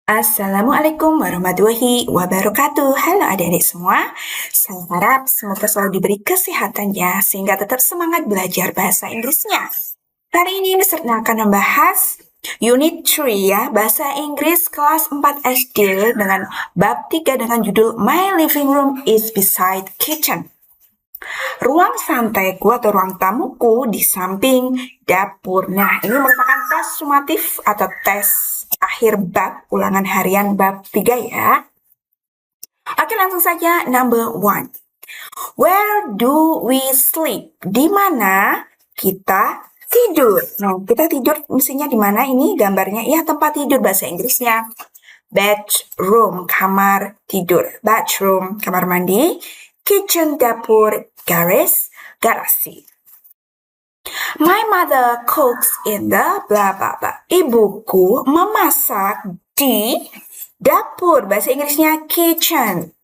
Assalamualaikum warahmatullahi wabarakatuh. Halo adik-adik semua. Saya harap semoga selalu diberi kesehatannya sehingga tetap semangat belajar bahasa Inggrisnya. Kali ini Mister akan membahas Unit 3 ya, Bahasa Inggris kelas 4 SD dengan bab 3 dengan judul My Living Room is Beside Kitchen. Ruang santaiku atau ruang tamuku di samping dapur. Nah, ini merupakan tes sumatif atau tes akhir bab ulangan harian bab 3 ya. Oke, langsung saja number 1. Where do we sleep? Di mana kita tidur? Nah, kita tidur mestinya di mana ini gambarnya? Ya, tempat tidur bahasa Inggrisnya. Bedroom, kamar tidur. Bathroom, kamar mandi. Kitchen, dapur. Garasi. My mother cooks in the blah blah blah. Ibuku memasak di dapur. Bahasa Inggrisnya kitchen.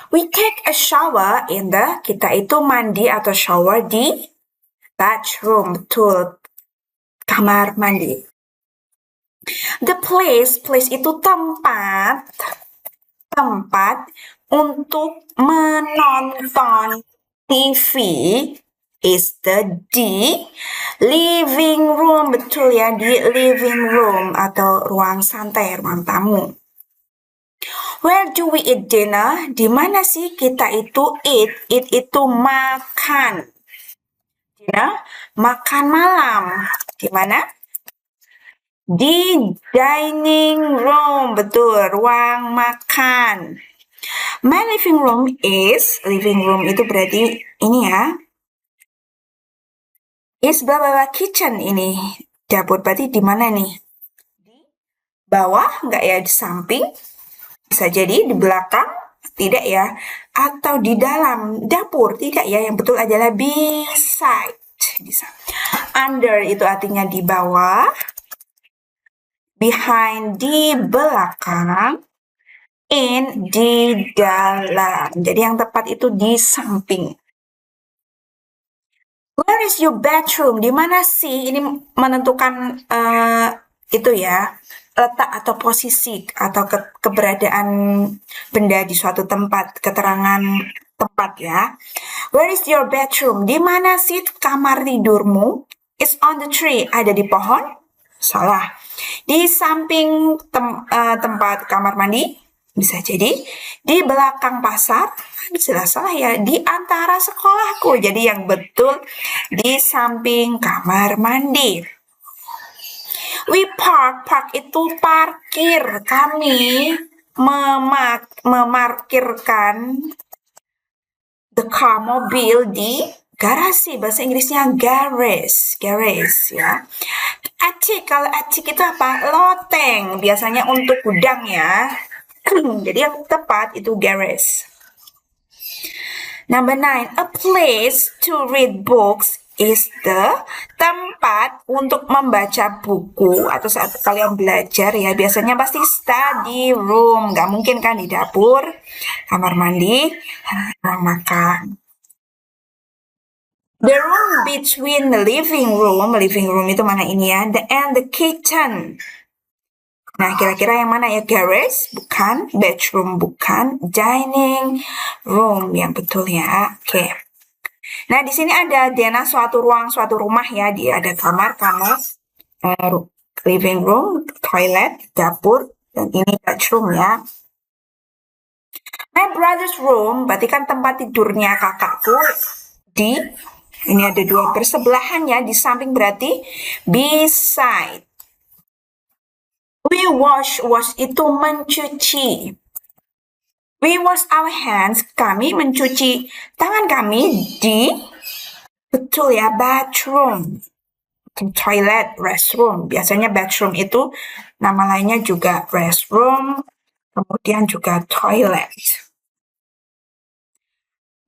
We take a shower in the, kita itu mandi atau shower di bathroom, betul, kamar mandi. The place itu tempat untuk menonton TV is the living room, betul ya, di living room atau ruang santai, ruang tamu. Where do we eat dinner? Di mana sih kita itu eat? Eat itu makan. Dinner, makan malam. Di mana? Di dining room, betul, ruang makan. My living room itu berarti ini ya. Is blah blah blah kitchen ini. Dapur berarti di mana nih? Di bawah enggak ya, di samping? Bisa jadi di belakang, tidak ya. Atau di dalam dapur, tidak ya. Yang betul adalah beside. Under itu artinya di bawah. Behind di belakang. In di dalam. Jadi yang tepat itu di samping. Where is your bedroom? Di mana sih? Ini menentukan itu ya, letak atau posisi atau keberadaan benda di suatu tempat, keterangan tempat ya. Where is your bedroom? Di mana sih kamar tidurmu? It's on the tree. Ada di pohon? Salah. Di samping tempat kamar mandi? Bisa jadi. Di belakang pasar? Bisa salah ya. Di antara sekolahku. Jadi yang betul di samping kamar mandi. We park itu parkir. Kami memarkirkan the car, mobil di garasi. Bahasa Inggrisnya garage ya. Kalau attic itu apa? Loteng, biasanya untuk gudang ya. Jadi yang tepat itu garage. Number 9, a place to read books is the tempat untuk membaca buku atau saat kalian belajar ya, biasanya pasti study room, nggak mungkin kan di dapur, kamar mandi, ruang makan. The room between the living room itu mana ini ya, and the kitchen. Nah, kira-kira yang mana ya? Garage, bukan. Bedroom, bukan. Dining room, yang betul ya. Oke. Nah, di sini ada Dena suatu ruang, suatu rumah ya. Dia ada kamar, living room, toilet, dapur, dan ini bedroom ya. My brother's room, berarti kan tempat tidurnya kakakku ini ada dua bersebelahannya, di samping berarti beside. We wash itu mencuci. We wash our hands, kami mencuci tangan kami di, betul ya, bathroom. Toilet, restroom. Biasanya bathroom itu nama lainnya juga restroom, kemudian juga toilet.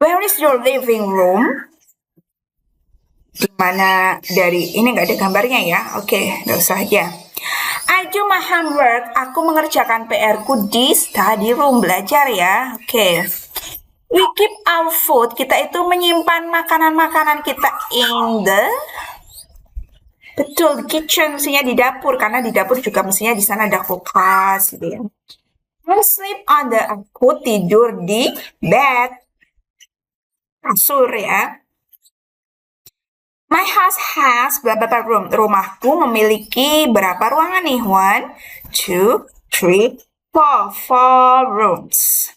Where is your living room? Dimana dari, ini nggak ada gambarnya ya. Oke, nggak usah aja. I do my homework. Aku mengerjakan PR-ku di study room, belajar ya. Oke. We keep our food. Kita itu menyimpan makanan-makanan kita in the Betul, the kitchen mestinya di dapur karena di dapur juga mestinya di sana ada kulkas gitu ya. I sleep on the aku tidur di bed, kasur ya. My house has berapa room? Rumahku memiliki berapa ruangan nih? 1, 2, 3, 4. 4 rooms.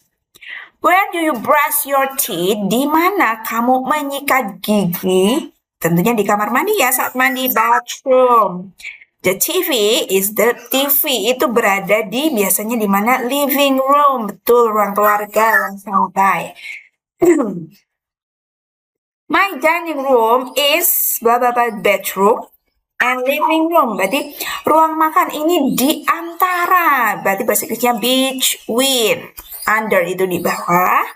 Where do you brush your teeth? Di mana kamu menyikat gigi? Tentunya di kamar mandi ya, saat mandi, bathroom. The TV itu berada di biasanya di mana? Living room. Betul, ruang keluarga, ruang santai. My dining room is blah blah blah bedroom and living room. Berarti ruang makan ini di antara. Berarti bahasa Inggrisnya between. Under itu di bawah.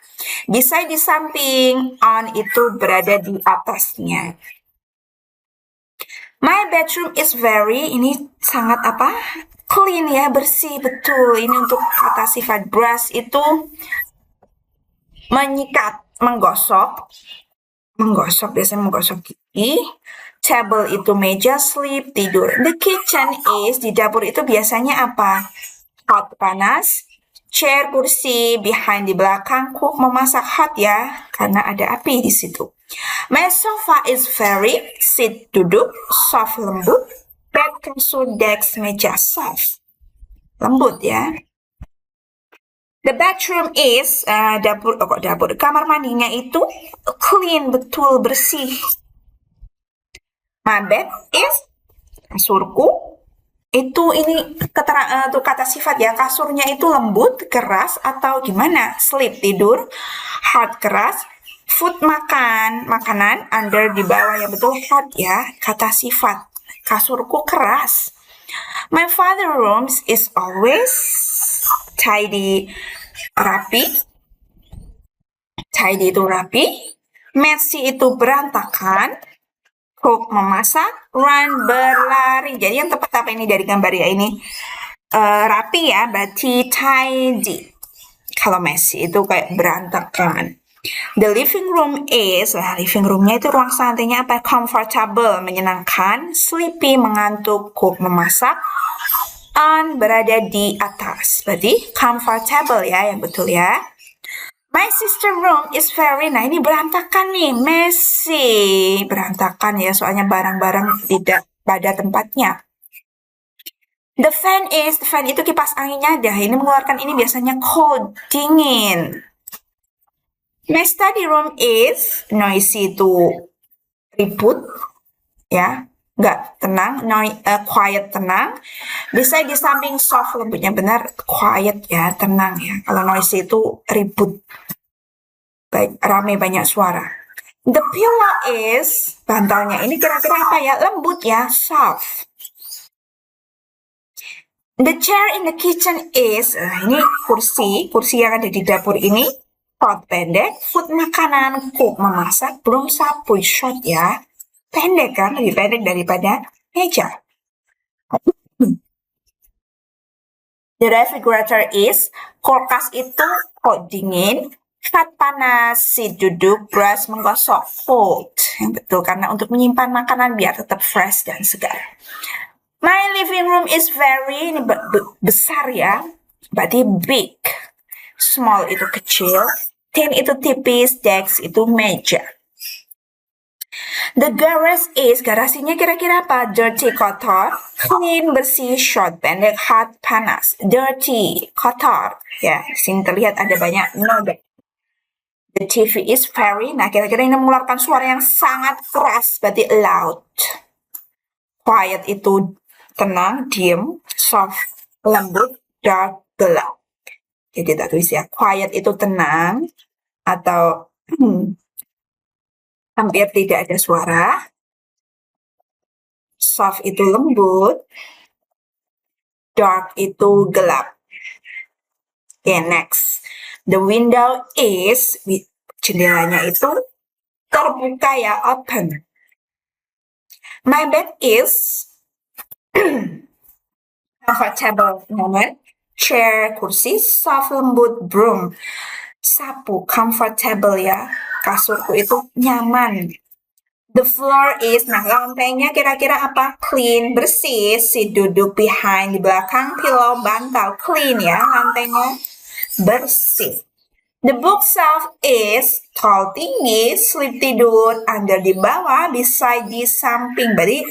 Beside di samping. On itu berada di atasnya. My bedroom is very, ini sangat apa? Clean ya, bersih, betul. Ini untuk kata sifat brush itu menyikat, menggosok. Biasanya menggosok gigi. Table itu meja, sleep, tidur. The kitchen is, di dapur itu biasanya apa? Hot, panas. Chair, kursi, behind, di belakang. Cook, memasak, hot ya, karena ada api di situ. My sofa is very, sit, duduk, soft, lembut. Bed, kasur, desk, meja, soft. Lembut ya. The bathroom is dapur, kamar mandinya itu clean, betul, bersih. My bed is, kasurku itu ini tuh kata sifat ya, kasurnya itu lembut, keras atau gimana? Sleep, tidur. Hard, keras. Food, makanan. Under, di bawah ya, betul, hard ya, kata sifat. Kasurku keras. My father rooms is always tidy, rapi. Tidy itu rapi. Messy itu berantakan. Cook, memasak. Run, berlari. Jadi yang tepat apa ini dari gambar ya ini? Rapi ya, berarti tidy. Kalau messy itu kayak berantakan. The living room is, living roomnya itu ruang santainya apa? Comfortable, menyenangkan. Sleepy, mengantuk. Cook, memasak. On, berada di atas. Berarti comfortable ya, yang betul ya. My sister room is very, nah ini berantakan nih, messy. Berantakan ya, soalnya barang-barang tidak pada tempatnya. The fan itu kipas anginnya dah. Ini mengeluarkan ini biasanya cold, dingin. My study room is, noisy itu ribut, ya. Nggak tenang, quiet, tenang. Bisa di samping soft, lembutnya benar, quiet ya, tenang ya. Kalau noisy itu ribut, rame, banyak suara. The pillow is, bantalnya ini kira-kira apa ya? Lembut ya, soft. The chair in the kitchen is, ini kursi yang ada di dapur ini. Short, pendek. Food, makanan. Cook, memasak. Belum sapu, short ya. Pendek kan, lebih pendek daripada meja. The refrigerator is, kulkas itu hot, dingin. Hot, panas. Sit, duduk. Brush, menggosok. Cold, yang betul, karena untuk menyimpan makanan biar tetap fresh dan segar. My living room is very, ini besar ya, berarti big. Small itu kecil. Thin itu tipis. Desk itu meja. The garage is, garasinya kira-kira apa? Dirty, kotor. Clean, bersih. Short, pendek. Hot, panas. Dirty, kotor. Ya, di sini terlihat ada banyak noda. The TV is very, nah kira-kira ini mengeluarkan suara yang sangat keras, berarti loud. Quiet itu tenang, diem. Soft, lembut. Dark, gelap. Jadi kita tulis ya, quiet itu tenang atau hampir tidak ada suara. Soft itu lembut. Dark itu gelap. Okay, next. The window is, jendelanya itu terbuka ya, open. My bed is comfortable moment. Chair, kursi. Soft, lembut. Broom, sapu. Comfortable ya, kasurku itu nyaman. The floor is, nah lantainya kira-kira apa? Clean, bersih. Si duduk behind, di belakang pillow, bantal. Clean ya, lantainya bersih. The bookshelf is tall, tinggi. Sleep, tidur. Under, di bawah. Beside, di samping. Berarti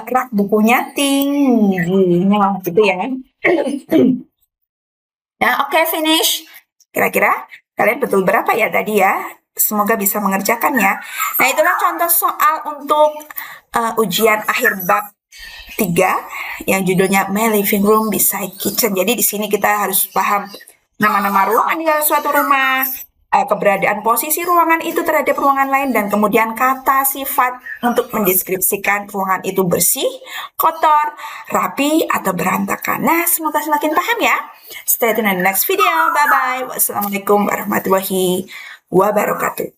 rak bukunya tinggi. Nah, gitu ya. Nah, oke, finish. Kira-kira kalian betul berapa ya tadi ya? Semoga bisa mengerjakannya. Nah, itulah contoh soal untuk ujian akhir bab 3 yang judulnya My Living Room Beside Kitchen. Jadi di sini kita harus paham nama-nama ruangan di dalam suatu rumah, keberadaan posisi ruangan itu terhadap ruangan lain, dan kemudian kata sifat untuk mendeskripsikan ruangan itu bersih, kotor, rapi, atau berantakan. Nah, semoga semakin paham ya. Stay tune in the next video. Bye-bye. Wassalamualaikum warahmatullahi wabarakatuh.